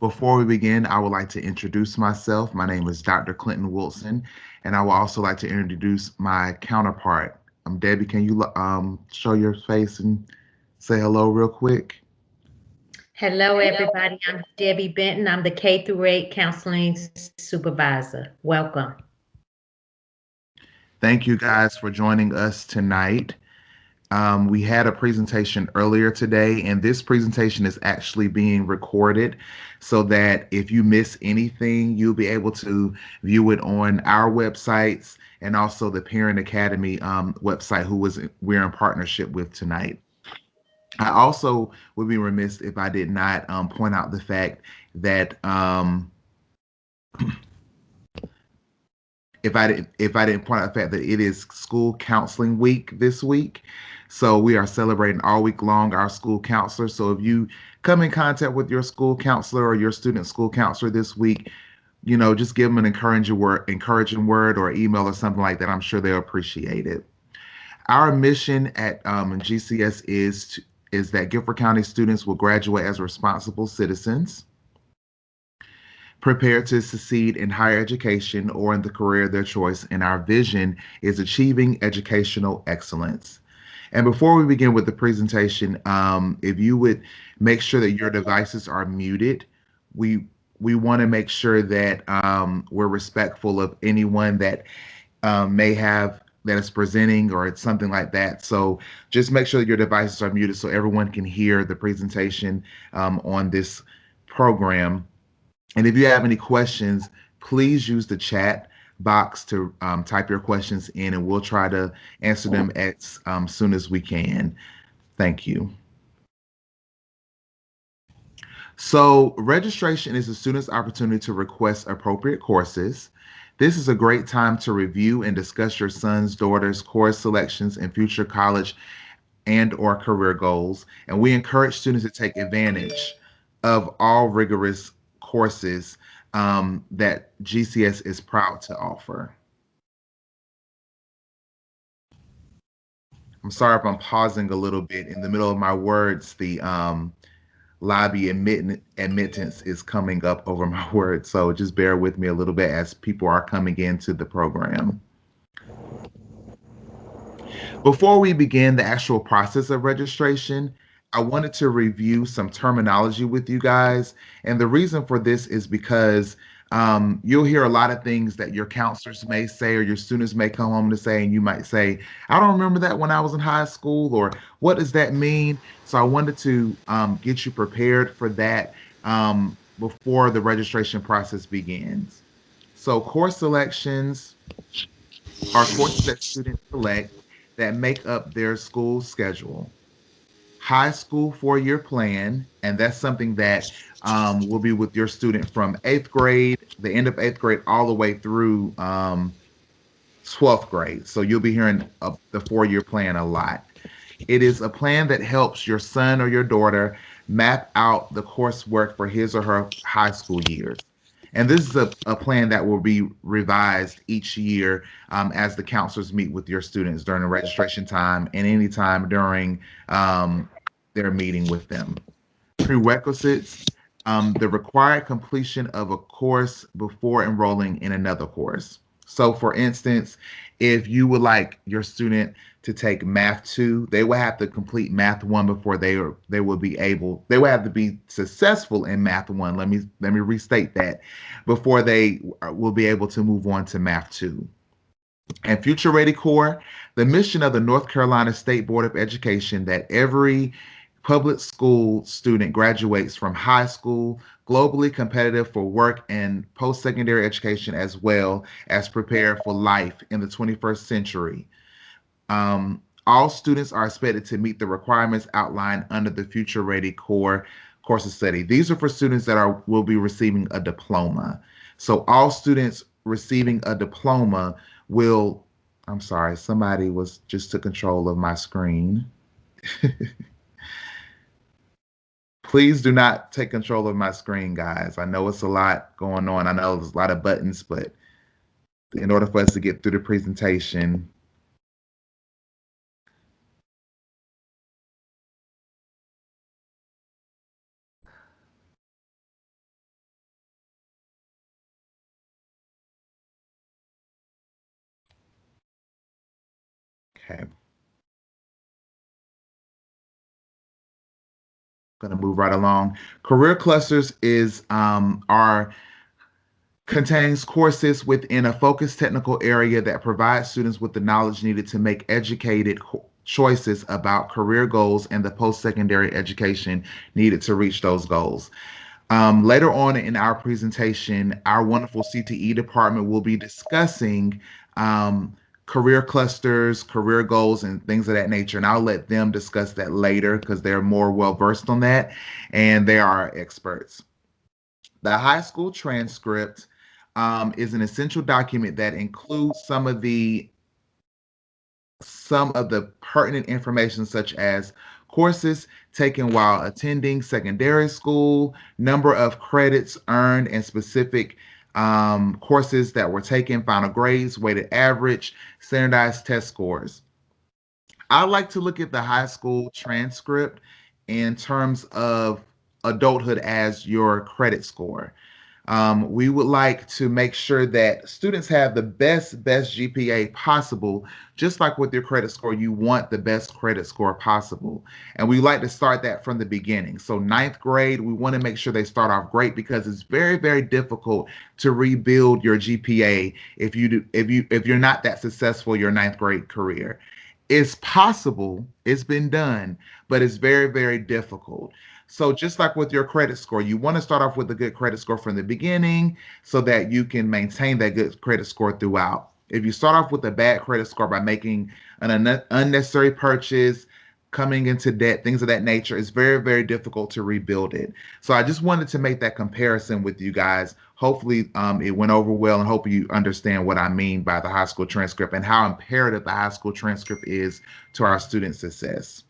Before we begin, I would like to introduce myself. My name is Dr. Clinton Wilson, and I would also like to introduce my counterpart. Debbie, can you show your face and say hello real quick? Hello, everybody. I'm Debbie Benton. I'm the K through 8 counseling supervisor. Welcome. Thank you guys for joining us tonight. We had a presentation earlier today, and this presentation is actually being recorded so that if you miss anything, you'll be able to view it on our websites and also the Parent Academy website, we're in partnership with tonight. I also would be remiss if I did not point out the fact that if I didn't point out the fact that it is school counseling week this week. So we are celebrating all week long our school counselor. So if you come in contact with your school counselor or your student school counselor this week, just give them an encouraging word or email or something like that. I'm sure they'll appreciate it. Our mission at GCS is that Guilford County students will graduate as responsible citizens, prepared to succeed in higher education or in the career of their choice, and our vision is achieving educational excellence. And before we begin with the presentation, if you would make sure that your devices are muted, we we want to make sure that we're respectful of anyone that may have that is presenting or it's something like that. So just make sure that your devices are muted so everyone can hear the presentation on this program. And if you have any questions, please use the chat box to type your questions in, and we'll try to answer them as soon as we can. Thank you. So, registration is a student's opportunity to request appropriate courses. This is a great time to review and discuss your son's, daughter's course selections and future college and or career goals. And we encourage students to take advantage of all rigorous courses that GCS is proud to offer. I'm sorry if I'm pausing a little bit in the middle of my words. The lobby admittance is coming up over my words, so just bear with me a little bit as people are coming into the program. Before we begin the actual process of registration, I wanted to review some terminology with you guys. And the reason for this is because you'll hear a lot of things that your counselors may say or your students may come home to say, and you might say, I don't remember that when I was in high school, or what does that mean? So I wanted to get you prepared for that before the registration process begins. So course selections are courses that students select that make up their school schedule. High school 4-year plan, and that's something that will be with your student from eighth grade, the end of eighth grade, all the way through 12th grade. So you'll be hearing the 4-year plan a lot. It is a plan that helps your son or your daughter map out the coursework for his or her high school years. And this is a plan that will be revised each year as the counselors meet with your students during the registration time and any time during their meeting with them. Prerequisites, the required completion of a course before enrolling in another course. So, for instance, if you would like your student to take Math 2, they will have to complete Math 1 before they will have to be successful in Math 1. Let me restate that before they will be able to move on to Math 2. And Future Ready Core, the mission of the North Carolina State Board of Education that every public school student graduates from high school, globally competitive for work and post-secondary education, as well as prepare for life in the 21st century. All students are expected to meet the requirements outlined under the Future Ready Core course of study. These are for students that will be receiving a diploma. So all students receiving a diploma will, I'm sorry, somebody was just took control of my screen. Please do not take control of my screen, guys. I know it's a lot going on. I know there's a lot of buttons, but in order for us to get through the presentation, Okay. Going to move right along. Career clusters is are contains courses within a focused technical area that provides students with the knowledge needed to make educated choices about career goals and the post-secondary education needed to reach those goals. Later on in our presentation, our wonderful CTE department will be discussing career clusters, career goals, and things of that nature. And I'll let them discuss that later because they're more well versed on that and they are experts. The high school transcript is an essential document that includes some of the pertinent information such as courses taken while attending secondary school, number of credits earned, and specific courses that were taken, final grades, weighted average, standardized test scores. I like to look at the high school transcript in terms of adulthood as your credit score. We would like to make sure that students have the best GPA possible. Just like with your credit score, you want the best credit score possible. And we like to start that from the beginning. So ninth grade, we want to make sure they start off great because it's very difficult to rebuild your GPA if you're not that successful your ninth grade career. It's possible, it's been done, but it's very difficult. So just like with your credit score, you want to start off with a good credit score from the beginning so that you can maintain that good credit score throughout. If you start off with a bad credit score by making an unnecessary purchase, coming into debt, things of that nature, it's very difficult to rebuild it. So I just wanted to make that comparison with you guys. Hopefully it went over well and hope you understand what I mean by the high school transcript and how imperative the high school transcript is to our student success.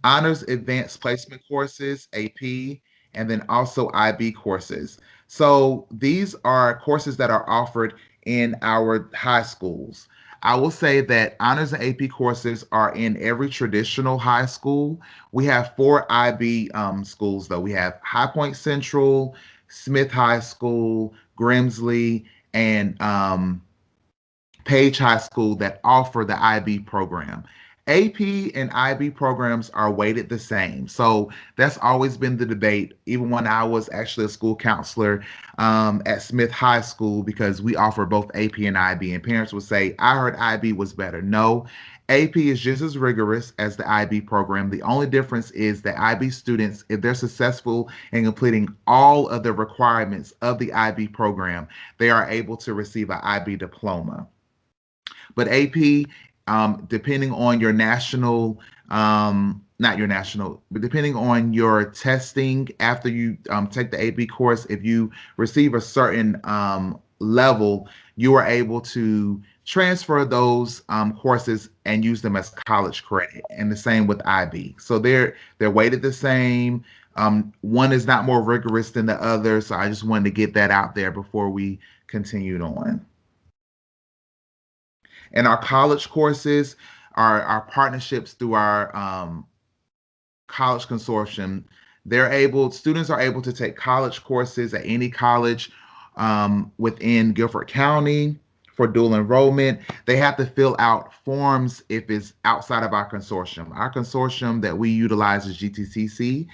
Honors Advanced Placement courses, AP, and then also IB courses. So these are courses that are offered in our high schools. I will say that honors and AP courses are in every traditional high school. We have four IB schools, though. We have High Point Central, Smith High School, Grimsley, and Page High School that offer the IB program. AP and IB programs are weighted the same. So that's always been the debate, even when I was actually a school counselor at Smith High School, because we offer both AP and IB. And parents would say, I heard IB was better. No, AP is just as rigorous as the IB program. The only difference is that IB students, if they're successful in completing all of the requirements of the IB program, they are able to receive an IB diploma. But AP, depending on your national, not your national, but depending on your testing after you take the AP course, if you receive a certain level, you are able to transfer those courses and use them as college credit. And the same with IB. So they're weighted the same. One is not more rigorous than the other. So I just wanted to get that out there before we continued on. And our college courses, our partnerships through our college consortium, students are able to take college courses at any college within Guilford County for dual enrollment. They have to fill out forms if it's outside of our consortium. Our consortium that we utilize is GTCC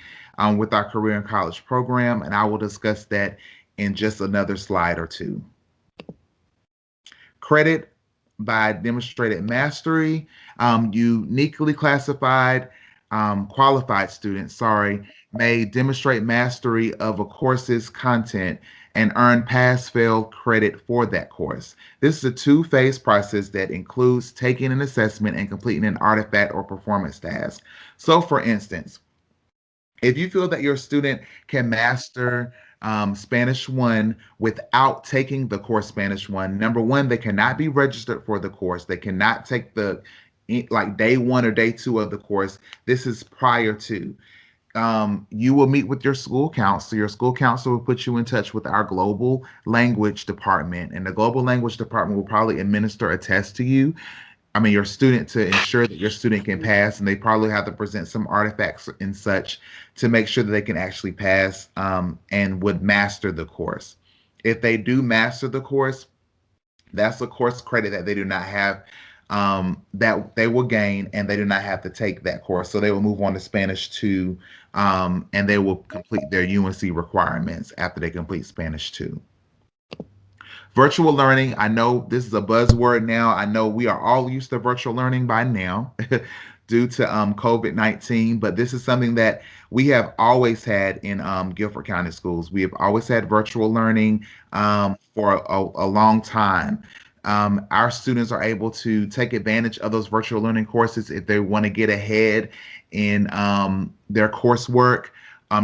with our career and college program, and I will discuss that in just another slide or two. Credit by demonstrated mastery, uniquely classified, qualified students, may demonstrate mastery of a course's content and earn pass-fail credit for that course. This is a two-phase process that includes taking an assessment and completing an artifact or performance task. So for instance, if you feel that your student can master Spanish 1 without taking the course Spanish 1, number one, they cannot be registered for the course. They cannot take the like day 1 or day 2 of the course. This is prior to. You will meet with your school counselor. Your school counselor will put you in touch with our global language department, and the global language department will probably administer a test to you. Your student, to ensure that your student can pass, and they probably have to present some artifacts and such to make sure that they can actually pass and would master the course. If they do master the course, that's a course credit that they do not have, that they will gain, and they do not have to take that course. So they will move on to Spanish 2, and they will complete their UNC requirements after they complete Spanish 2. Virtual learning, I know this is a buzzword now. I know we are all used to virtual learning by now due to COVID-19, but this is something that we have always had in Guilford County schools. We have always had virtual learning for a long time. Our students are able to take advantage of those virtual learning courses if they want to get ahead in their coursework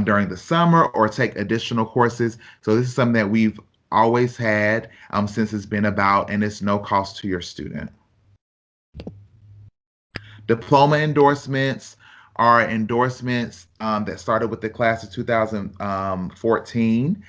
during the summer, or take additional courses. So this is something that we've always had since it's been about, and it's no cost to your student. Diploma endorsements are endorsements that started with the class of 2014.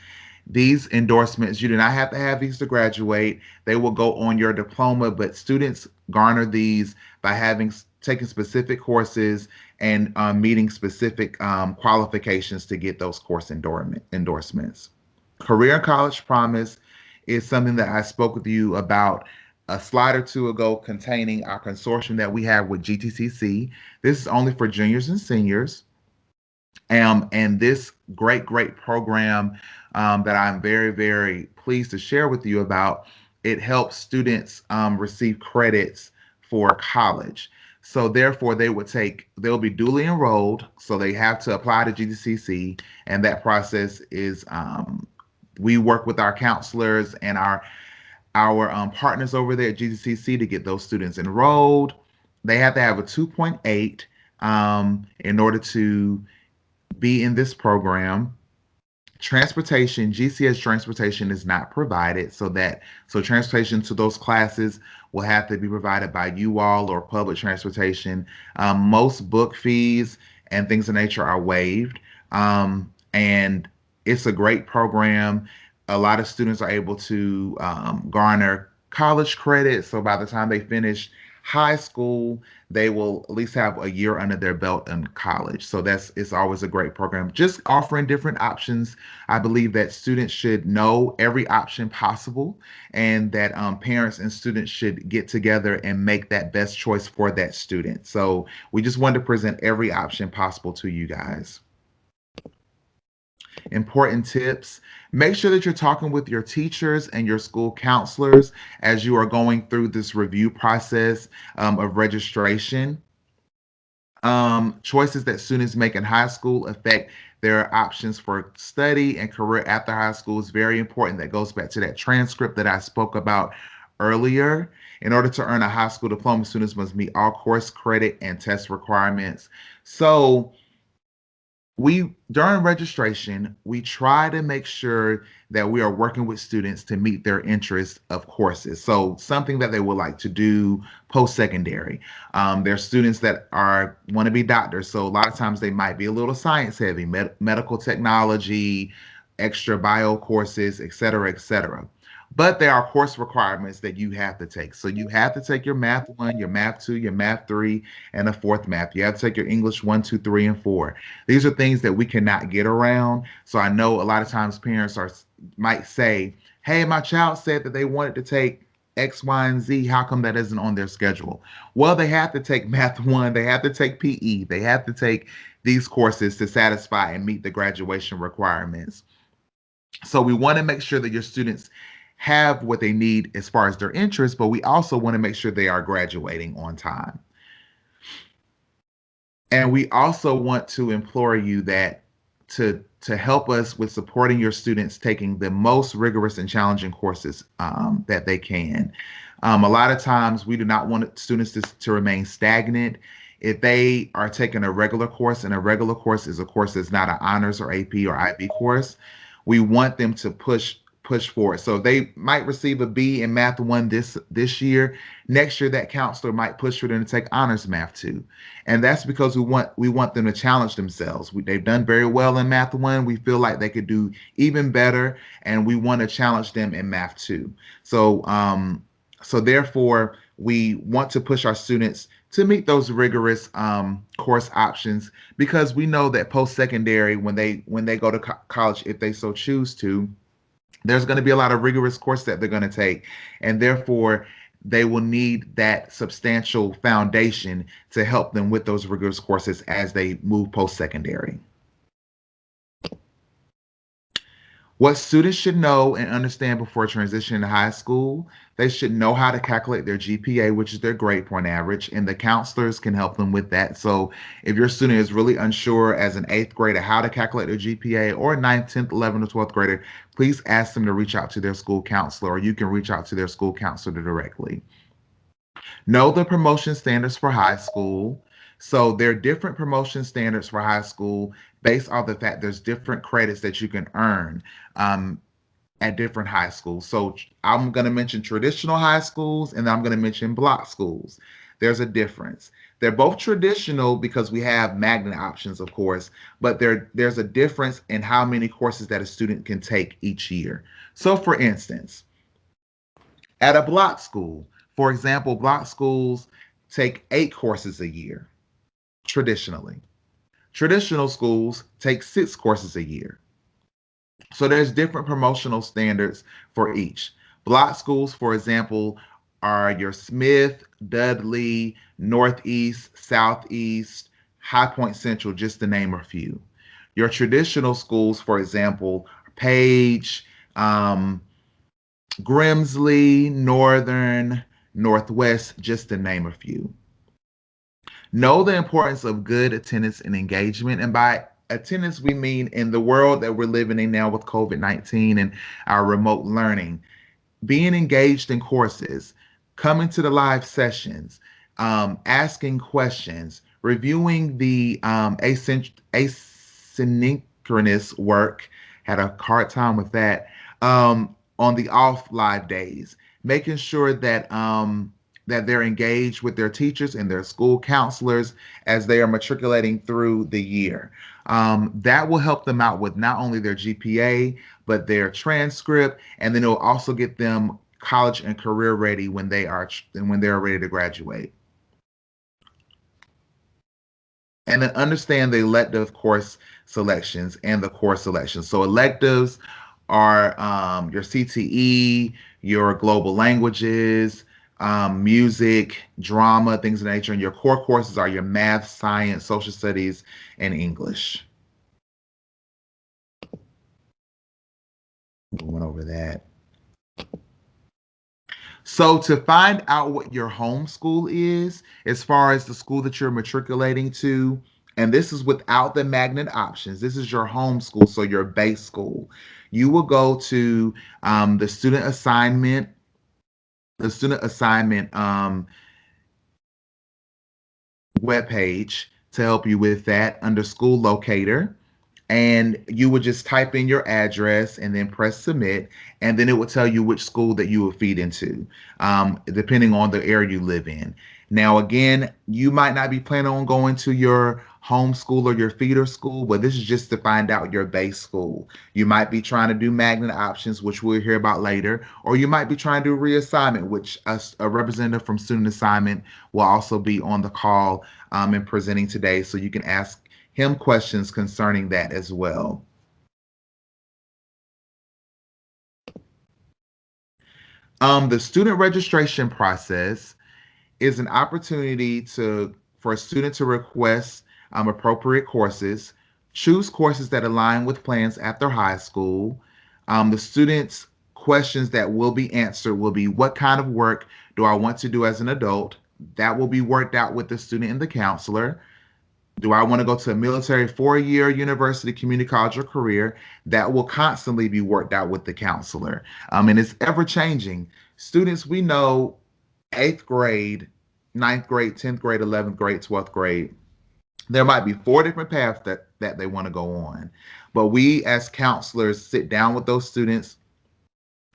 These endorsements, you do not have to have these to graduate. They will go on your diploma, but students garner these by having taken specific courses and meeting specific qualifications to get those course endorsements. Career and College Promise is something that I spoke with you about a slide or two ago, containing our consortium that we have with GTCC. This is only for juniors and seniors. And this great program that I'm very, very pleased to share with you about, it helps students receive credits for college. So therefore, they'll be duly enrolled. So they have to apply to GTCC, and that process is, we work with our counselors and our partners over there at GCC to get those students enrolled. They have to have a 2.8 in order to be in this program. Transportation, GCS transportation is not provided, so transportation to those classes will have to be provided by you all or public transportation. Most book fees and things of nature are waived, and it's a great program. A lot of students are able to garner college credit, so by the time they finish high school, they will at least have a year under their belt in college. So it's always a great program. Just offering different options. I believe that students should know every option possible, and that parents and students should get together and make that best choice for that student. So we just wanted to present every option possible to you guys. Important tips: make sure that you're talking with your teachers and your school counselors as you are going through this review process of registration. Choices that students make in high school affect their options for study and career after high school is very important. That goes back to that transcript that I spoke about earlier. In order to earn a high school diploma, students must meet all course credit and test requirements. So during registration, we try to make sure that we are working with students to meet their interests of courses. So something that they would like to do post-secondary. There's students that want to be doctors. So a lot of times they might be a little science heavy, medical technology, extra bio courses, et cetera, et cetera. But there are course requirements that you have to take. So you have to take your Math 1, your Math 2, your Math 3, and a fourth math. You have to take your English 1, 2, 3, and 4. These are things that we cannot get around. So I know a lot of times parents might say, hey, my child said that they wanted to take X, Y, and Z. How come that isn't on their schedule? Well, they have to take Math 1. They have to take PE. They have to take these courses to satisfy and meet the graduation requirements. So we want to make sure that your students have what they need as far as their interests, but we also want to make sure they are graduating on time. And we also want to implore you that to help us with supporting your students taking the most rigorous and challenging courses that they can. A lot of times we do not want students to remain stagnant. If they are taking a regular course, and a regular course is a course that's not an honors or AP or IB course, we want them to push forward. So they might receive a B in Math 1 this year. Next year, that counselor might push for them to take honors Math 2. And that's because we want them to challenge themselves. They've done very well in Math 1. We feel like they could do even better, and we want to challenge them in Math 2. So therefore, we want to push our students to meet those rigorous course options, because we know that post-secondary, when they go to college, if they so choose to, There's going to be a lot of rigorous courses that they're going to take, and therefore they will need that substantial foundation to help them with those rigorous courses as they move post-secondary. What students should know and understand before transitioning to high school: they should know how to calculate their GPA, which is their grade point average, and the counselors can help them with that. So if your student is really unsure as an eighth grader how to calculate their GPA, or a 9th, 10th, 11th, or 12th grader, please ask them to reach out to their school counselor, or you can reach out to their school counselor directly. Know the promotion standards for high school. So there are different promotion standards for high school based on the fact there's different credits that you can earn at different high schools. So I'm going to mention traditional high schools, and then I'm going to mention block schools. There's a difference. They're both traditional because we have magnet options, of course, but there's a difference in how many courses that a student can take each year. So for instance, at a block school, for example, block schools take 8 courses a year traditionally. Traditional schools take 6 courses a year. So there's different promotional standards for each. Block schools, for example, are your Smith, Dudley, Northeast, Southeast, High Point Central, just to name a few. Your traditional schools, for example, Page, Grimsley, Northern, Northwest, just to name a few. Know the importance of good attendance and engagement. And by attendance, we mean in the world that we're living in now with COVID-19 and our remote learning, being engaged in courses, coming to the live sessions, asking questions, reviewing the asynchronous work, had a hard time with that, on the off live days, making sure that that they're engaged with their teachers and their school counselors as they are matriculating through the year. That will help them out with not only their GPA, but their transcript, and then it'll also get them college and career ready when they're ready to graduate. And then understand the elective course selections and the course selections. So electives are your CTE, your global languages, music, drama, things of that nature. And your core courses are your math, science, social studies, and English. We went over that. So to find out what your home school is, as far as the school that you're matriculating to, and this is without the magnet options, this is your home school, so your base school. You will go to the student assignment webpage to help you with that under school locator. And you would just type in your address and then press submit, and then it will tell you which school that you will feed into, depending on the area you live in. Now, again, you might not be planning on going to your home school or your feeder school, but this is just to find out your base school. You might be trying to do magnet options, which we'll hear about later, or you might be trying to do reassignment, which a representative from student assignment will also be on the call and presenting today, so you can ask him questions concerning that as well. The student registration process is an opportunity for a student to request appropriate courses, choose courses that align with plans after high school. The students' questions that will be answered will be: what kind of work do I want to do as an adult? That will be worked out with the student and the counselor. Do I want to go to a military 4-year university, community college, or career? That will constantly be worked out with the counselor. And it's ever changing. Students, we know 8th grade, 9th grade, 10th grade, 11th grade, 12th grade, there might be 4 different paths that they want to go on. But we as counselors sit down with those students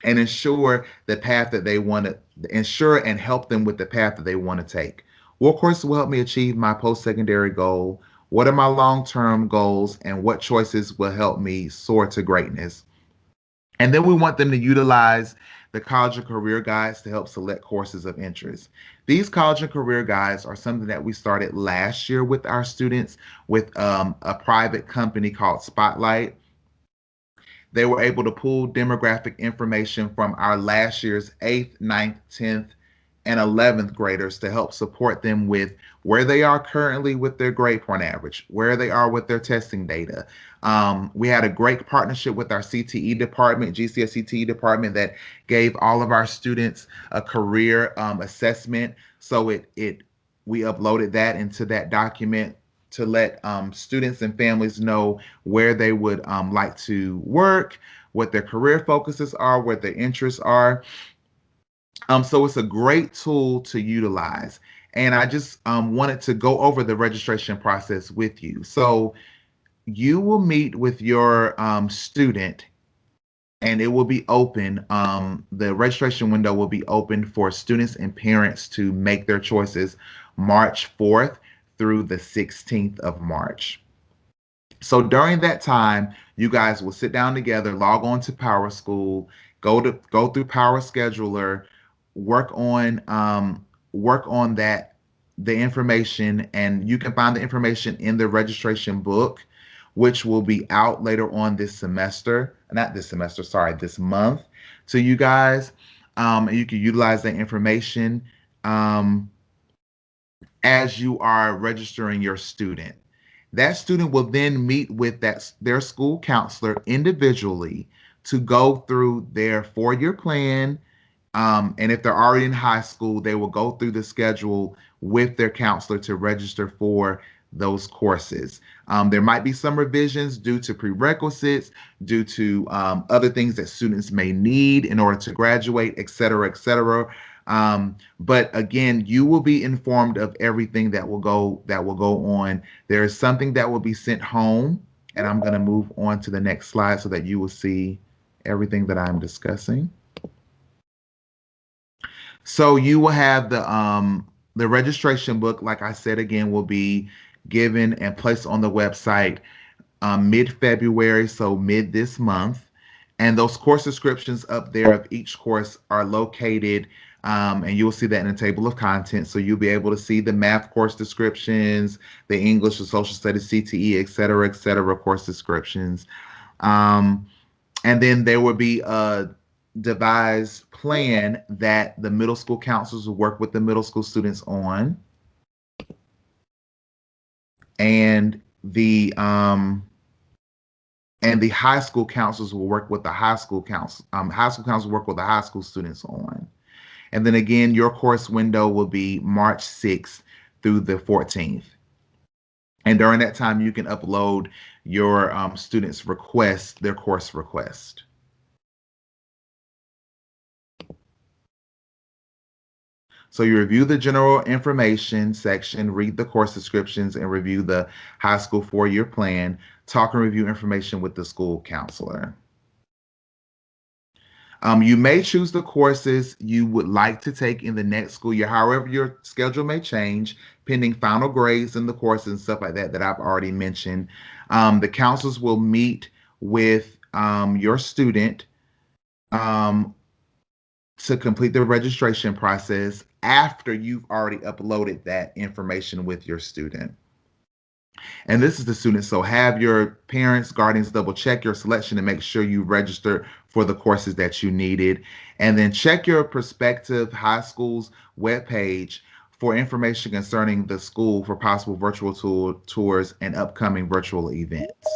and ensure the path that they want to ensure and help them with the path that they want to take. What courses will help me achieve my post-secondary goal? What are my long-term goals? And what choices will help me soar to greatness? And then we want them to utilize the college and career guides to help select courses of interest. These college and career guides are something that we started last year with our students with a private company called Spotlight. They were able to pull demographic information from our last year's 8th, ninth, 10th, and 11th graders to help support them with where they are currently with their grade point average, where they are with their testing data. We had a great partnership with our CTE department, GCS CTE department, that gave all of our students a career assessment. So we uploaded that into that document to let students and families know where they would like to work, what their career focuses are, what their interests are. So it's a great tool to utilize. And I just wanted to go over the registration process with you. So you will meet with your student, and it will be open. The registration window will be open for students and parents to make their choices March 4th through the 16th of March. So during that time, you guys will sit down together, log on to Power School, go through Power Scheduler, work on that the information, and you can find the information in the registration book, which will be out later on this semester, not this semester, sorry, this month to you guys. And you can utilize that information as you are registering your student. That student will then meet with their school counselor individually to go through their 4-year plan. And if they're already in high school, they will go through the schedule with their counselor to register for those courses. There might be some revisions due to prerequisites, due to other things that students may need in order to graduate, et cetera, et cetera. But again, you will be informed of everything that will go on. There is something that will be sent home, and I'm going to move on to the next slide so that you will see everything that I'm discussing. So you will have the registration book, like I said again, will be given and placed on the website mid-February, so mid this month. And those course descriptions up there of each course are located, and you'll see that in the table of contents. So you'll be able to see the math course descriptions, the English, the social studies, CTE, et cetera, course descriptions. And then there will be a devised plan that the middle school counselors will work with the middle school students on. And the high school counselors will work with the high school council. High school counselors work with the high school students on. And then again, your course window will be March 6th through the 14th. And during that time, you can upload your students' request, their course request. So you review the general information section, read the course descriptions, and review the high school 4-year plan. Talk and review information with the school counselor. You may choose the courses you would like to take in the next school year. However, your schedule may change pending final grades in the courses and stuff like that I've already mentioned. The counselors will meet with your student to complete the registration process after you've already uploaded that information with your student. And this is the student, so have your parents, guardians double check your selection and make sure you register for the courses that you needed. And then check your prospective high school's webpage for information concerning the school for possible virtual tours and upcoming virtual events.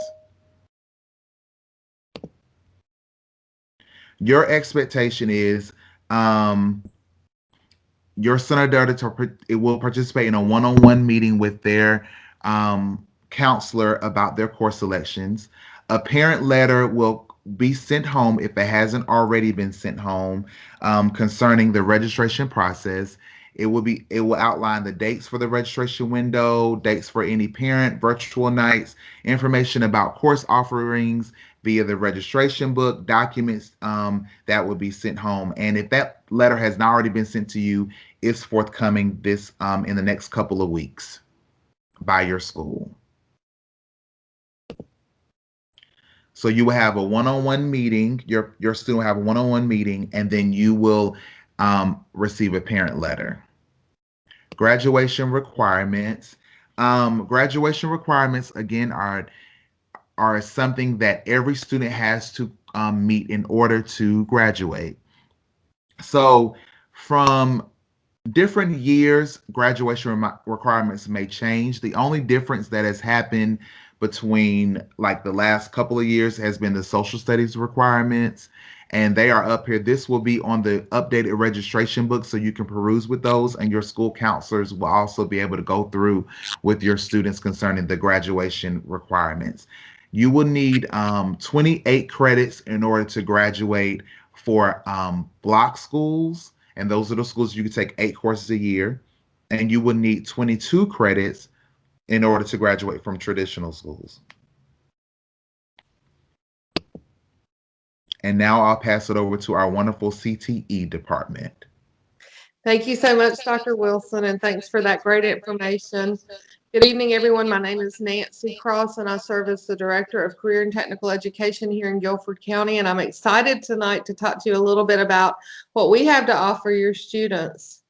Your expectation is your son or daughter will participate in a one-on-one meeting with their counselor about their course selections. A parent letter will be sent home if it hasn't already been sent home concerning the registration process. It will outline the dates for the registration window, dates for any parent, virtual nights, information about course offerings via the registration book, documents that will be sent home. And if that letter has not already been sent to you, it's forthcoming this in the next couple of weeks by your school. So you will have a one-on-one meeting. Your student will have a one-on-one meeting, and then you will receive a parent letter. Graduation requirements. Graduation requirements again are something that every student has to meet in order to graduate. So from different years, graduation requirements may change. The only difference that has happened between like the last couple of years has been the social studies requirements, and they are up here. This will be on the updated registration book, so you can peruse with those, and your school counselors will also be able to go through with your students concerning the graduation requirements. You will need 28 credits in order to graduate for block schools, and those are the schools you can take 8 courses a year, and you would need 22 credits in order to graduate from traditional schools. And now I'll pass it over to our wonderful CTE department. Thank you so much, Dr. Wilson, and thanks for that great information. Good evening, everyone. My name is Nancy Cross, and I serve as the Director of Career and Technical Education here in Guilford County, and I'm excited tonight to talk to you a little bit about what we have to offer your students.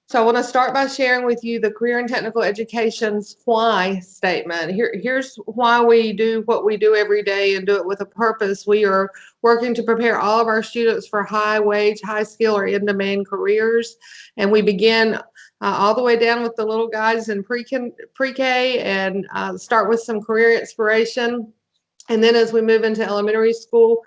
So I want to start by sharing with you the Career and Technical Education's why statement. Here's why we do what we do every day and do it with a purpose. We are working to prepare all of our students for high wage, high skill, or in-demand careers. And we begin all the way down with the little guys in pre-K and start with some career inspiration. And then as we move into elementary school,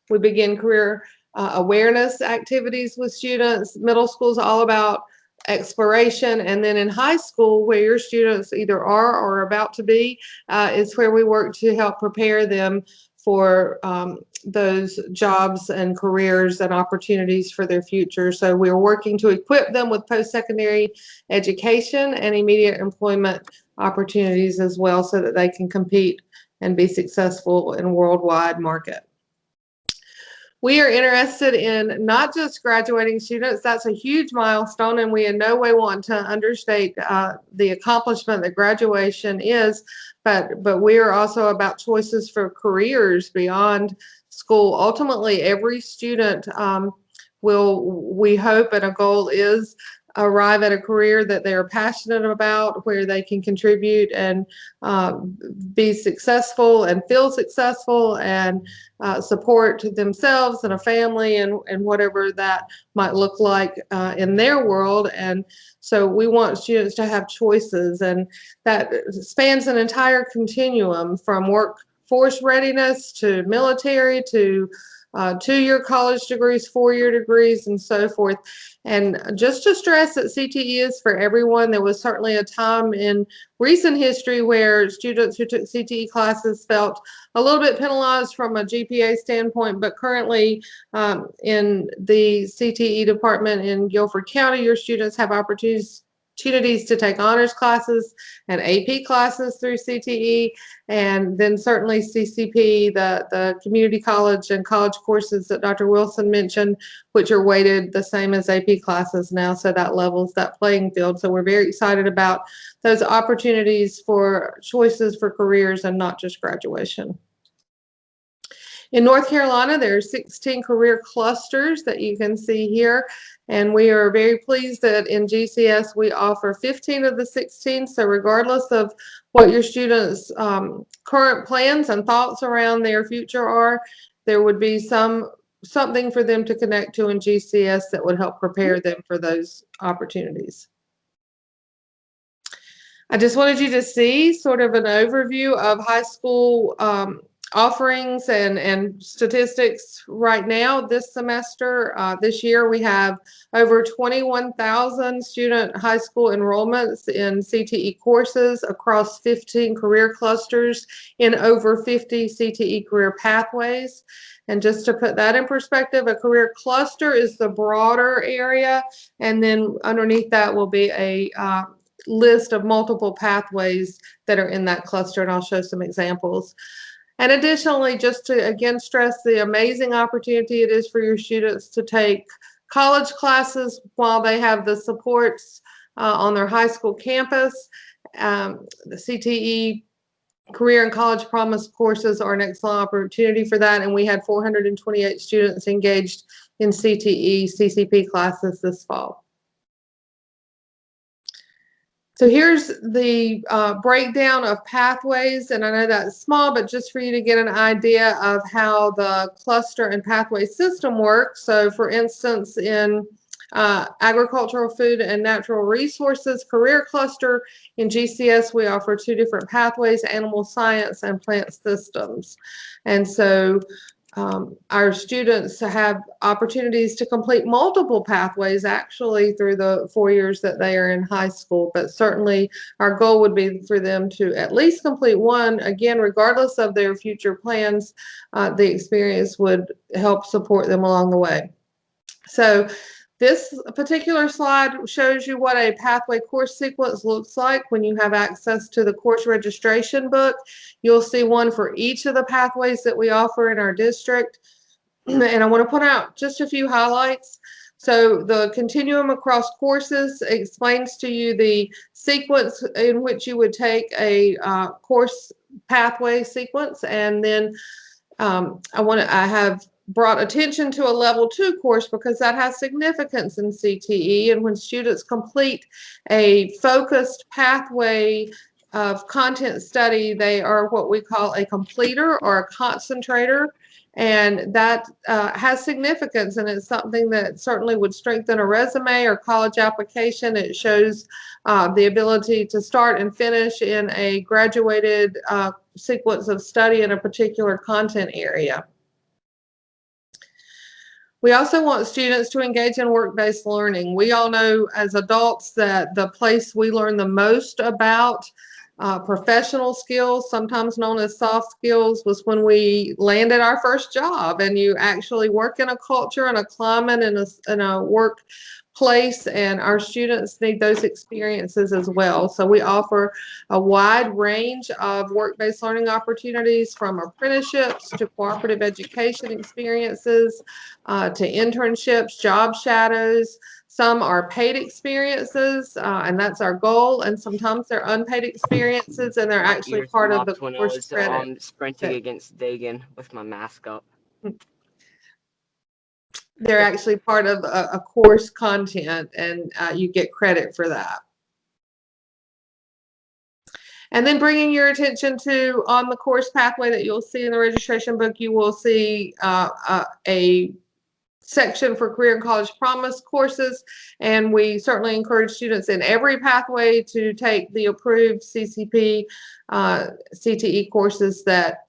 we begin career awareness activities with students. Middle school is all about exploration, and then in high school, where your students either are or about to be, is where we work to help prepare them for those jobs and careers and opportunities for their future. So we're working to equip them with post-secondary education and immediate employment opportunities as well, so that they can compete and be successful in a worldwide market. We are interested in not just graduating students. That's a huge milestone, and we in no way want to understate the accomplishment that graduation is, but we are also about choices for careers beyond school. Ultimately, every student will, we hope, and a goal is, arrive at a career that they are passionate about, where they can contribute and be successful and feel successful and support themselves and a family and whatever that might look like in their world. And so we want students to have choices, and that spans an entire continuum from workforce readiness to military to 2-year college degrees, 4-year degrees, and so forth. And just to stress that CTE is for everyone. There was certainly a time in recent history where students who took CTE classes felt a little bit penalized from a GPA standpoint, but currently in the CTE department in Guilford County, your students have opportunities to take honors classes and AP classes through CTE, and then certainly CCP, the community college and college courses that Dr. Wilson mentioned, which are weighted the same as AP classes now, so that levels that playing field. So we're very excited about those opportunities for choices for careers and not just graduation. In North Carolina, there are 16 career clusters that you can see here, and we are very pleased that in GCS we offer 15 of the 16. So regardless of what your students' current plans and thoughts around their future are, there would be something for them to connect to in GCS that would help prepare them for those opportunities. I just wanted you to see sort of an overview of high school offerings and statistics right now this semester. This year we have over 21,000 student high school enrollments in CTE courses across 15 career clusters in over 50 CTE career pathways. And just to put that in perspective, a career cluster is the broader area, and then underneath that will be a list of multiple pathways that are in that cluster, and I'll show some examples. And additionally, just to again stress the amazing opportunity it is for your students to take college classes while they have the supports on their high school campus. The CTE Career and College Promise courses are an excellent opportunity for that, and we had 428 students engaged in CTE CCP classes this fall. So here's the breakdown of pathways, and I know that's small, but just for you to get an idea of how the cluster and pathway system works. So for instance, in agricultural, food, and natural resources career cluster in GCS, we offer 2 different pathways: animal science and plant systems. And so our students have opportunities to complete multiple pathways actually through the 4 years that they are in high school, but certainly our goal would be for them to at least complete one. Again, regardless of their future plans, the experience would help support them along the way. So this particular slide shows you what a pathway course sequence looks like when you have access to the course registration book. You'll see one for each of the pathways that we offer in our district. And I want to point out just a few highlights. So the continuum across courses explains to you the sequence in which you would take a course pathway sequence. And then I have brought attention to a level 2 course because that has significance in CTE. And when students complete a focused pathway of content study, they are what we call a completer or a concentrator. And that has significance, and it's something that certainly would strengthen a resume or college application. It shows the ability to start and finish in a graduated sequence of study in a particular content area. We also want students to engage in work-based learning. We all know as adults that the place we learn the most about professional skills, sometimes known as soft skills, was when we landed our first job, and you actually work in a culture and a climate and a workplace, and our students need those experiences as well. So we offer a wide range of work-based learning opportunities, from apprenticeships to cooperative education experiences to internships, job shadows. Some are paid experiences, and that's our goal. And sometimes they're unpaid experiences, and they're actually part of the course credit. Sprinting against Dagan with my mask up. They're actually part of a course content, and you get credit for that. And then bringing your attention to, on the course pathway that you'll see in the registration book, you will see a section for career and college promise courses, and we certainly encourage students in every pathway to take the approved CCP CTE courses that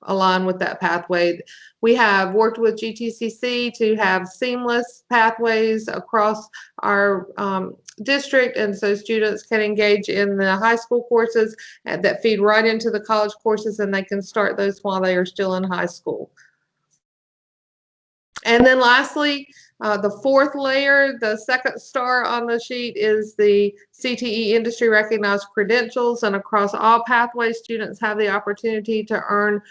align with that pathway. We have worked with GTCC to have seamless pathways across our district, and so students can engage in the high school courses that feed right into the college courses, and they can start those while they are still in high school. And then lastly, the fourth layer, the second star on the sheet, is the CTE industry recognized credentials. And across all pathways, students have the opportunity to earn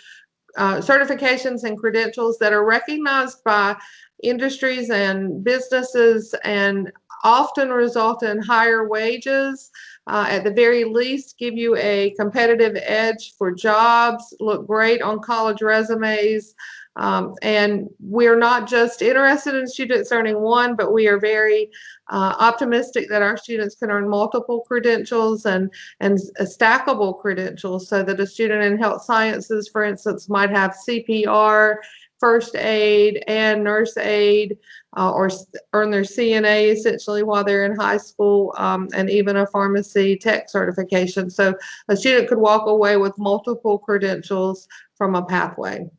certifications and credentials that are recognized by industries and businesses, and often result in higher wages. At the very least, give you a competitive edge for jobs, look great on college resumes. And we're not just interested in students earning one, but we are very optimistic that our students can earn multiple credentials and stackable credentials, so that a student in health sciences, for instance, might have CPR, first aid, and nurse aid, or earn their CNA essentially while they're in high school, and even a pharmacy tech certification. So a student could walk away with multiple credentials from a pathway.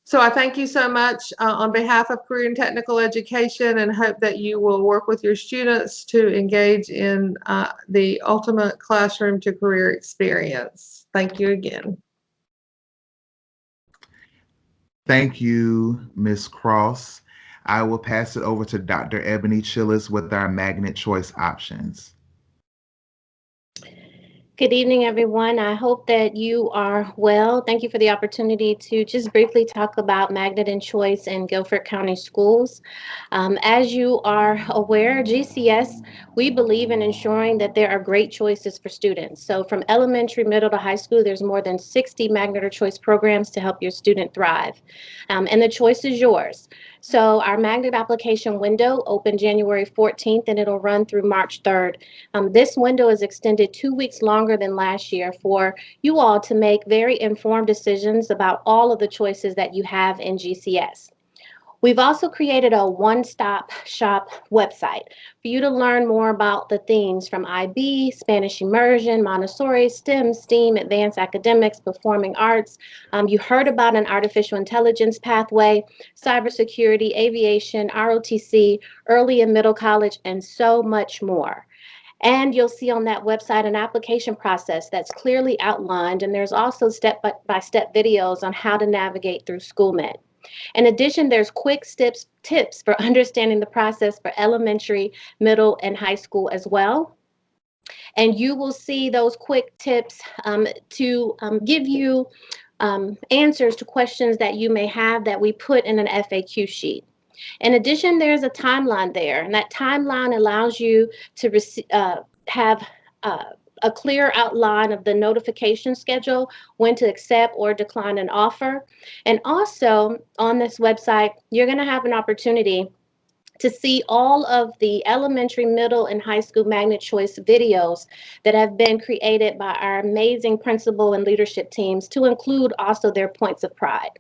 So I thank you so much on behalf of Career and Technical Education, and hope that you will work with your students to engage in the ultimate classroom to career experience. Thank you again. Thank you, Ms. Cross. I will pass it over to Dr. Ebony Chillis with our magnet choice options. Good evening, everyone. I hope that you are well. Thank you for the opportunity to just briefly talk about magnet and choice in Guilford County Schools. As you are aware, GCS, we believe in ensuring that there are great choices for students. So from elementary, middle to high school, there's more than 60 magnet or choice programs to help your student thrive. And the choice is yours. So our magnet application window opened January 14th and it'll run through March 3rd. This window is extended 2 weeks longer than last year for you all to make very informed decisions about all of the choices that you have in GCS. We've also created a one-stop shop website for you to learn more about the themes from IB, Spanish immersion, Montessori, STEM, STEAM, advanced academics, performing arts. You heard about an artificial intelligence pathway, cybersecurity, aviation, ROTC, early and middle college, and so much more. And you'll see on that website an application process that's clearly outlined, and there's also step-by-step videos on how to navigate through SchoolMed. In addition, there's quick tips for understanding the process for elementary, middle, and high school as well. And you will see those quick tips to give you answers to questions that you may have that we put in an FAQ sheet. In addition, there's a timeline there, and that timeline allows you to have a clear outline of the notification schedule, when to accept or decline an offer. And also on this website, you're going to have an opportunity to see all of the elementary, middle, and high school magnet choice videos that have been created by our amazing principal and leadership teams, to include also their points of pride.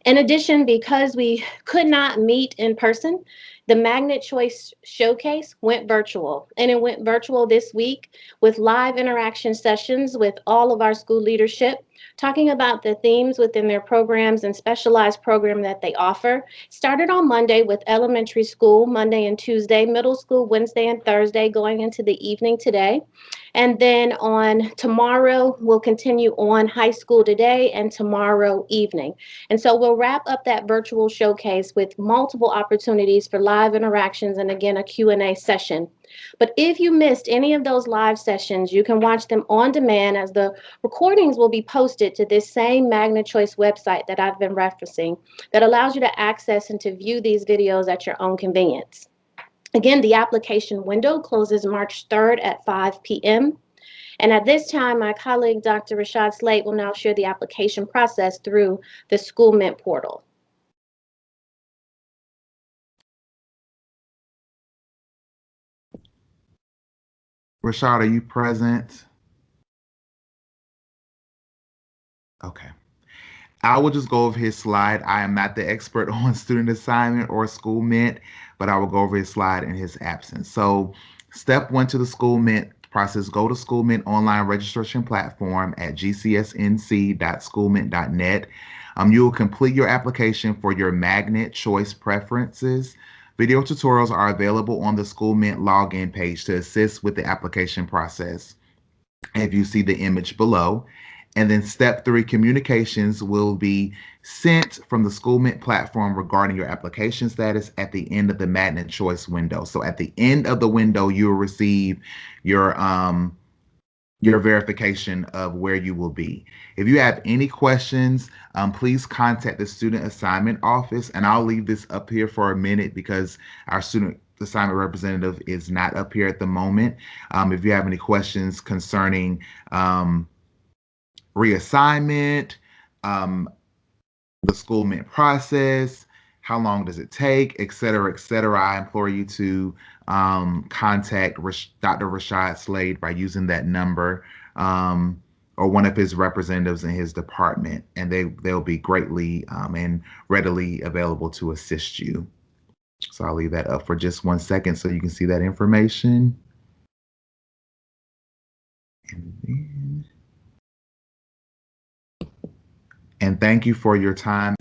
In addition, because we could not meet in person, the Magnet Choice Showcase went virtual, and it went virtual this week with live interaction sessions with all of our school leadership, talking about the themes within their programs and specialized program that they offer. Started on Monday with elementary school, Monday and Tuesday, middle school, Wednesday and Thursday, going into the evening today. And then on tomorrow, we'll continue on high school today and tomorrow evening. And so we'll wrap up that virtual showcase with multiple opportunities for live interactions and again, a Q&A session. But if you missed any of those live sessions, you can watch them on demand, as the recordings will be posted to this same Magnet Choice website that I've been referencing, that allows you to access and to view these videos at your own convenience. Again, the application window closes March 3rd at 5 p.m. And at this time, my colleague, Dr. Rashad Slate, will now share the application process through the SchoolMint portal. Rashad, are you present? Okay. I will just go over his slide. I am not the expert on student assignment or SchoolMint, but I will go over his slide in his absence. So step 1 to the SchoolMint process, go to SchoolMint online registration platform at gcsnc.schoolmint.net. You will complete your application for your magnet choice preferences. Video tutorials are available on the SchoolMint login page to assist with the application process, if you see the image below. And then step 3, communications will be sent from the SchoolMint platform regarding your application status at the end of the Magnet Choice window. So at the end of the window, you will receive your verification of where you will be. If you have any questions, please contact the student assignment office, and I'll leave this up here for a minute because our student assignment representative is not up here at the moment. If you have any questions concerning reassignment, the SchoolMint process, how long does it take, et cetera, I implore you to contact Dr. Rashad Slade by using that number, or one of his representatives in his department, and they'll be greatly and readily available to assist you. So I'll leave that up for just 1 second so you can see that information. And thank you for your time.